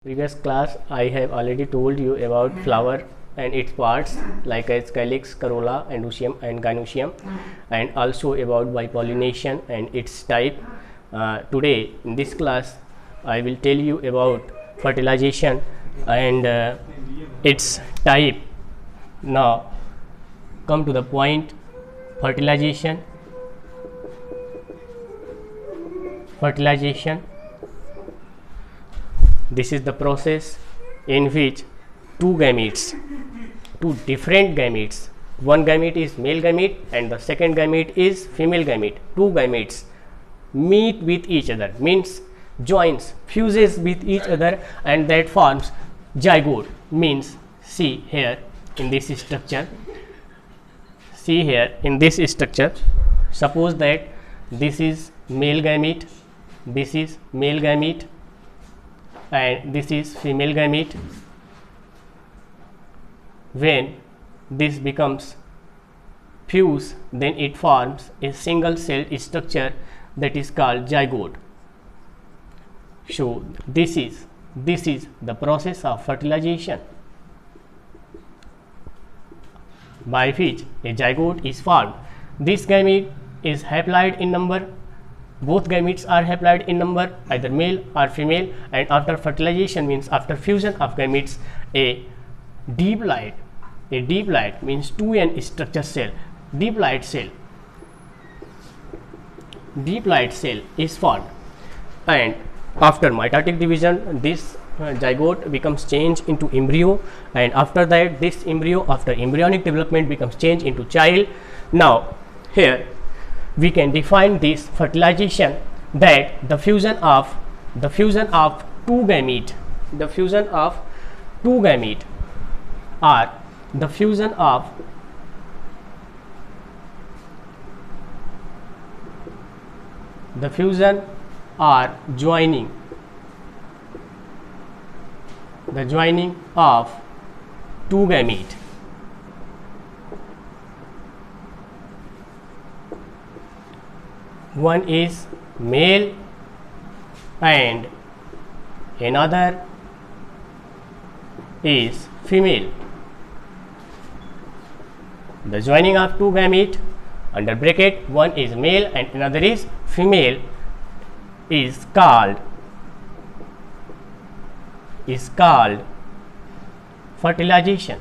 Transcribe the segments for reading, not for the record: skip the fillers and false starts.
Previous class I have already told you about flower and its parts like as calyx, corolla, anoecium and gynoecium, and also about bipollination and its type. Today in this class I will tell you about fertilization and its type. Now come to the point. Fertilization this is the process in which two different gametes, one gamete is male gamete and the second gamete is female gamete, two gametes meet with each other, means joins, fuses with each other, and that forms zygote. Means see here in this structure, suppose that this is male gamete, this is male gamete and this is female gamete. When this becomes fused, then it forms a single cell structure that is called zygote. So this is the process of fertilization by which a zygote is formed. This gamete is haploid in number. Both gametes are haploid in number, either male or female, and after fertilization means after fusion of gametes, a diploid means 2n structure cell, diploid cell is formed, and after mitotic division this zygote becomes changed into embryo, and after that this embryo, after embryonic development, becomes changed into child. Now here we can define this fertilization that the fusion of two gamete or the fusion of joining of two gamete. One is male and another is female. The joining of two gamete under bracket, one is male and another is female, is called fertilization.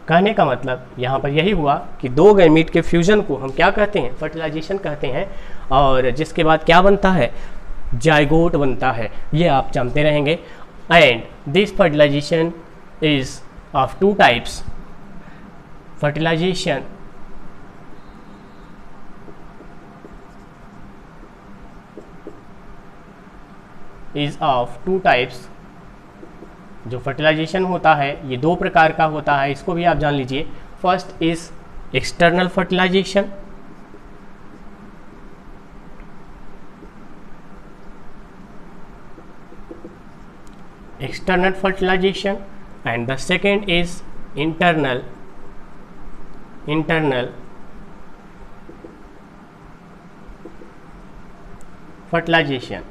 कहने का मतलब यहाँ पर यही हुआ कि दो gamete के फ्यूजन को हम क्या कहते हैं, फर्टिलाइजेशन कहते हैं, और जिसके बाद क्या बनता है, जाइगोट बनता है. ये आप जानते रहेंगे. And this fertilisation is of two types. Fertilisation is of two types. जो फर्टिलाइजेशन होता है ये दो प्रकार का होता है, इसको भी आप जान लीजिए. First is external fertilisation. And the second is internal fertilization.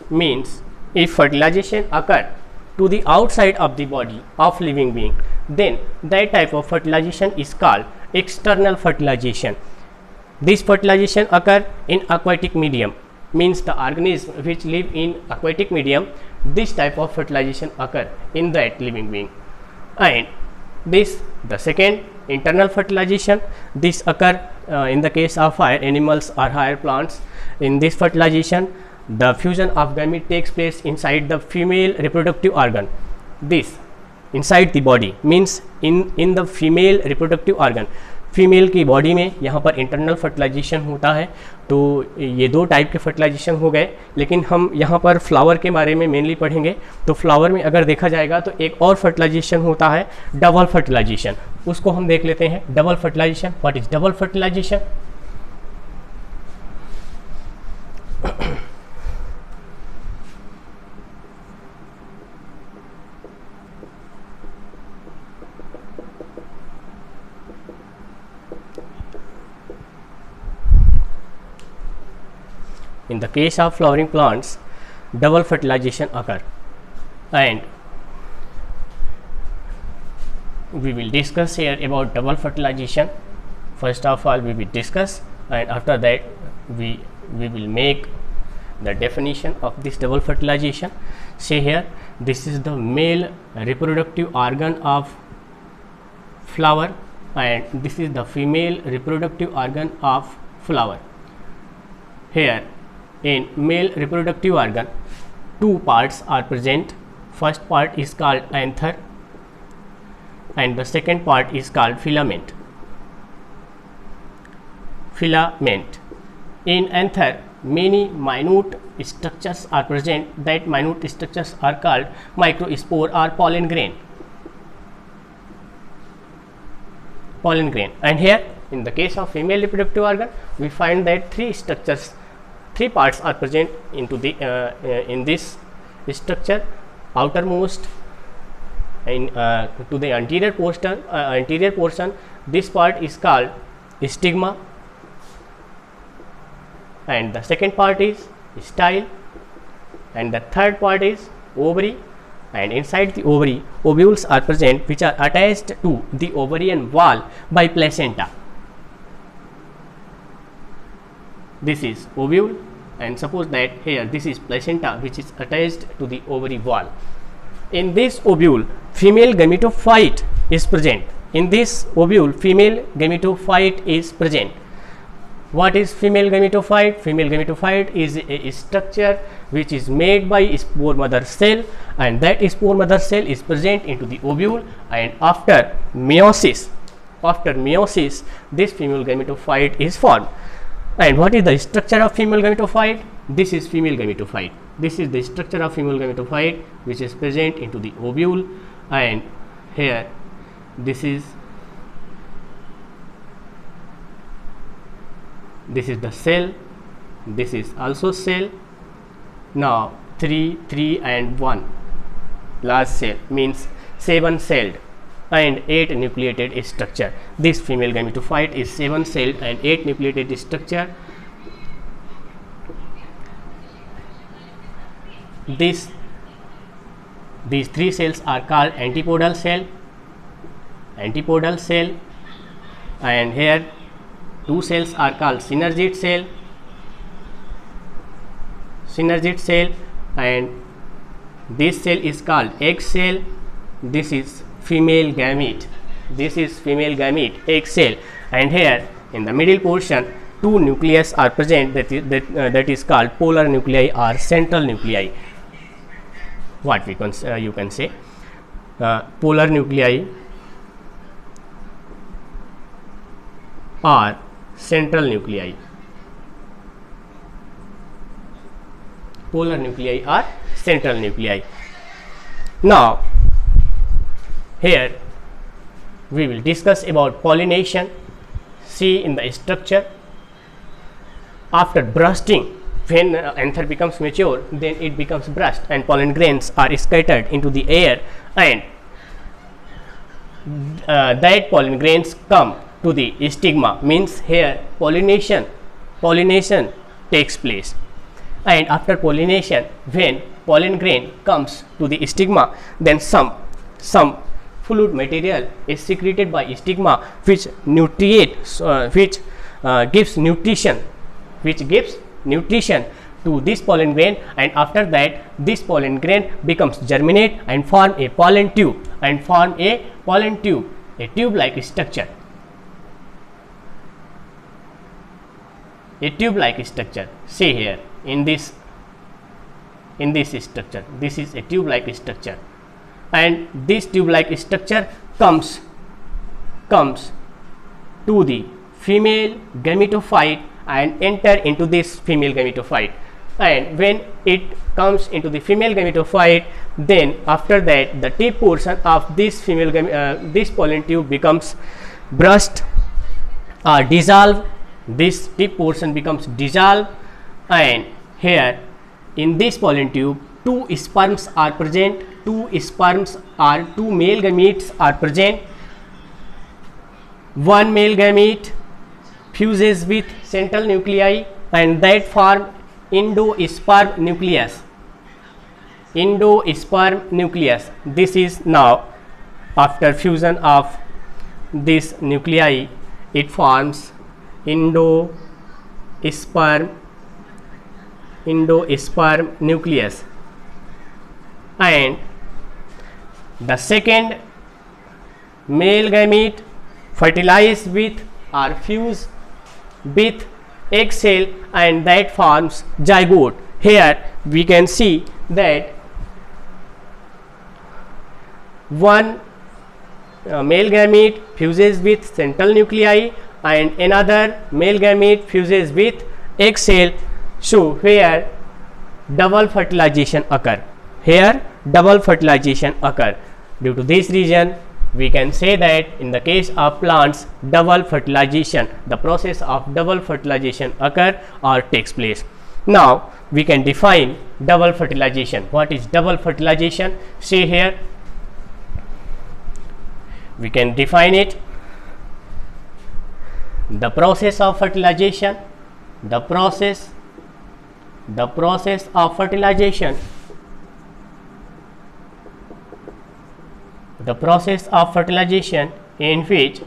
Means if fertilization occur to the outside of the body of living being, then that type of fertilization is called external fertilization. This fertilization occur in aquatic medium, means the organism which live in aquatic medium, this type of fertilization occur in that living being. And this, the second, internal fertilization, this occur in the case of higher animals or higher plants. In this fertilization, the fusion of gamete takes place inside the female reproductive organ. This inside the body means in the female reproductive organ. Female की body में यहाँ पर internal fertilisation होता है. तो ये दो type के फर्टिलाइजेशन हो गए, लेकिन हम यहाँ पर फ्लावर के बारे में मेनली पढ़ेंगे. तो फ्लावर में अगर देखा जाएगा तो एक और फर्टिलाइजेशन होता है डबल फर्टिलाइजेशन. उसको हम देख लेते हैं. Double fertilisation. What is double fertilisation? In the case of flowering plants, double fertilization occur, and we will discuss here about double fertilization. First of all, we will discuss, and after that we will make the definition of this double fertilization. See here, this is the male reproductive organ of flower, and this is the female reproductive organ of flower. Here in male reproductive organ, two parts are present. First part is called anther and the second part is called filament. Filament. In anther, many minute structures are present. That minute structures are called microspore or pollen grain. Pollen grain. And here in the case of female reproductive organ, we find that three parts are present into the in this structure. Outermost to the anterior portion, this part is called stigma, and the second part is style, and the third part is ovary, and inside the ovary, ovules are present which are attached to the ovarian wall by placenta. This is ovule, and suppose that here this is placenta which is attached to the ovary wall. In this ovule, female gametophyte is present. In this ovule, female gametophyte is present. What is female gametophyte? Female gametophyte is a structure which is made by spore mother cell, and that spore mother cell is present into the ovule, and after meiosis, this female gametophyte is formed. And what is the structure of female gametophyte? This is female gametophyte. This is the structure of female gametophyte which is present into the ovule, and here this is the cell, this is also cell. Now 3 and 1 large cell means 7 celled and 8 nucleated structure. This female gametophyte is 7 celled and 8 nucleated structure. These 3 cells are called antipodal cell, and here 2 cells are called synergid cell, and this cell is called egg cell. This is female gamete, egg cell, and here in the middle portion 2 nucleus are present, that is called polar nuclei or central nuclei. What we can you can say polar nuclei or central nuclei. Polar nuclei or central nuclei. Now here we will discuss about pollination. See in the structure, after bursting, when anther becomes mature, then it becomes burst and pollen grains are scattered into the air, and that pollen grains come to the stigma, means here pollination takes place. And after pollination, when pollen grain comes to the stigma, then some fluid material is secreted by stigma which gives nutrition to this pollen grain, and after that this pollen grain becomes germinate and form a pollen tube, a tube like structure. See here in this structure, this is a tube like structure, and this tube like structure comes to the female gametophyte and enter into this female gametophyte. And when it comes into the female gametophyte, then after that the tip portion of this this pollen tube becomes burst or dissolve. This tip portion becomes dissolved, and here in this pollen tube 2 sperms are present. 2 sperms or 2 male gametes are present. One male gamete fuses with central nuclei, and that form endosperm nucleus. endosperm nucleus. This is now after fusion of this nuclei, it forms endosperm nucleus, and the second male gamete fertilize with or fuse with egg cell, and that forms zygote. Here we can see that one male gamete fuses with central nuclei and another male gamete fuses with egg cell. So here double fertilization occur. Here double fertilization occur. Due to this reason, we can say that in the case of plants, double fertilization, the process of double fertilization occur or takes place. Now we can define double fertilization. What is double fertilization? See here, we can define it. The process of fertilization, the process of fertilization, the process of fertilization in which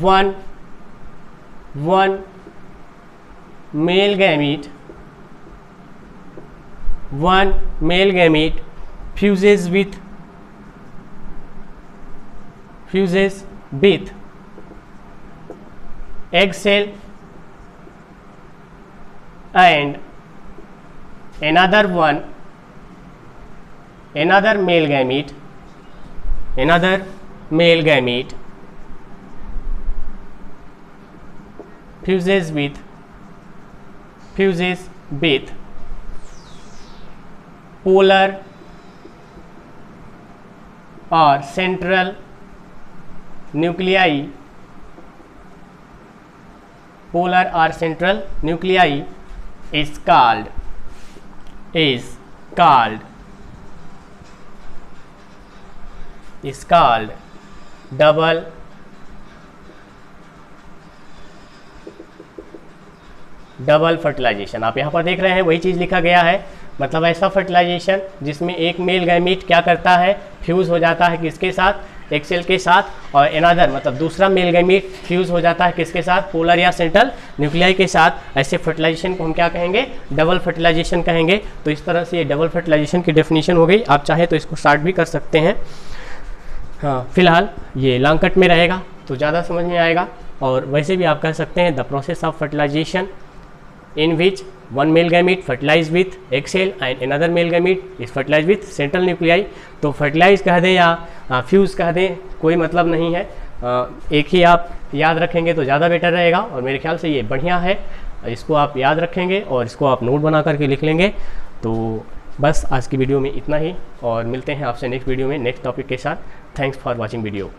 one male gamete fuses with egg cell, and another male gamete fuses with polar or central nuclei, is called double fertilisation. आप यहाँ पर देख रहे हैं वही चीज़ लिखा गया है, मतलब ऐसा फर्टिलाइजेशन जिसमें एक मेल गैमीट क्या करता है, फ्यूज़ हो जाता है किसके साथ, एक सेल के साथ, और एनादर मतलब दूसरा मेल गैमीट फ्यूज़ हो जाता है किसके साथ, पोलर या सेंट्रल न्यूक्लियाई के साथ। ऐसे फर्टिलाइजेशन को हम क्या कहेंगे, डबल फर्टिलाइजेशन कहेंगे। तो इस तरह से ये डबल फर्टिलाइजेशन की डेफिनेशन हो गई। आप चाहें तो इसको स्टार्ट भी कर सकते हैं। हाँ, फिलहाल ये लॉन्ग कट में रहेगा तो ज़्यादा समझ में आएगा। और वैसे भी आप कह सकते हैं the process of fertilisation in which one male gamete fertilized with egg cell and another male gamete is fertilized with central nuclei। तो fertilize कह दें या फ्यूज़ कह दें, कोई मतलब नहीं है, एक ही आप याद रखेंगे तो ज़्यादा बेटर रहेगा। और मेरे ख्याल से ये बढ़िया है, इसको आप याद रखेंगे और इसको आप नोट बना करके लिख लेंगे। तो बस आज की वीडियो में इतना ही, और मिलते हैं आपसे नेक्स्ट वीडियो में नेक्स्ट टॉपिक के साथ। Thanks for watching video.